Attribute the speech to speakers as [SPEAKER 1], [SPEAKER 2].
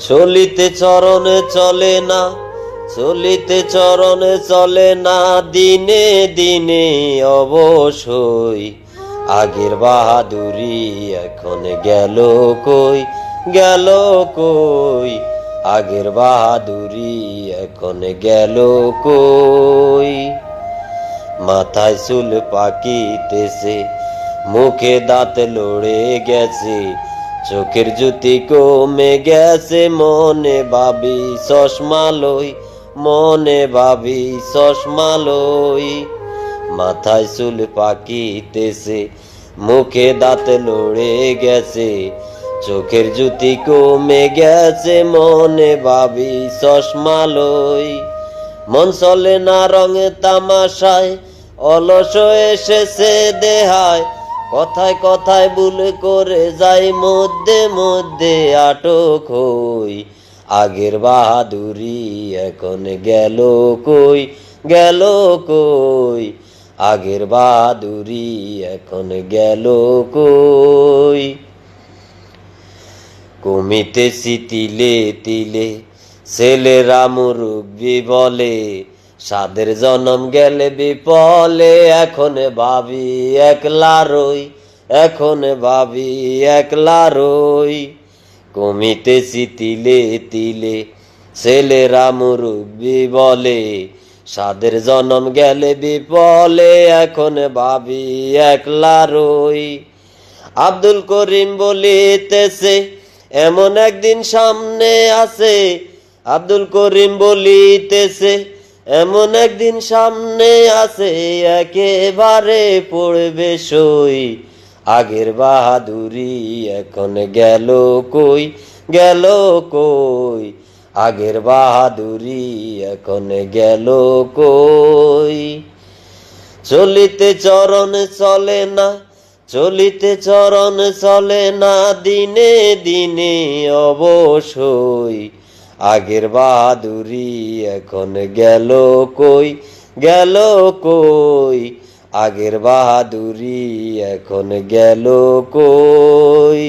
[SPEAKER 1] চলিতে চরণে চলে না, চলিতে চরণে চলে না, দিনে দিনে অবশ্যই আগের বাহাদুরি এখন গেল কই, গেল কই, আগের বাহাদুরি এখন গেল কই। মাথায় চুল পাকিতেছে, মুখে দাঁত লড়ে গেছে, চোখের জ্যোতি কমে গেছে, মনে ভাবি চশমা লই, মনে ভাবি চশমা লই। মাথায় চুল পাকিতেছে, মুখে দাঁত লড়ে গেছে, চোখের জ্যোতি কমে গেছে, মনে ভাবি চশমা লই। মন চলে না রঙে তামাশায়, অলস এসেছে দেহায়, কথায় কথায় ভুল করে যাই, মধ্যে মধ্যে আটক হই। আগের বাহাদুরি এখন গেল কই, গেল কই, আগের বাহাদুরি এখন গেল কই। কমিতেছি তিলে তিলে, ছেলেরা মুরব্বি বলে, সাদের জনম গেলে বিপলে, এখন ভাবি একলা রই, এখন ভাবি একলা রই। কমিতেছি তিলে তিলে, ছেলেরা মুরব্বি বলে, সাদের জনম গেলে বিপলে, এখন ভাবি একলা রই। আব্দুল করিম বলিতেছে, এমন একদিন সামনে আছে, আব্দুল করিম বলিতেছে, এমন একদিন সামনে আছে, একেবারে পড়বে সই। আগের বাহাদুরি এখন গেল কই, গেল কই, আগের বাহাদুরি এখন গেল কই। চলিতে চরণ চলে না, চলিতে চরণ চলে না, দিনে দিনে অবশ্যই আগের বাহাদুরি এখন গেল কই, গেল কই, আগের বাহাদুরি এখন গেল কই।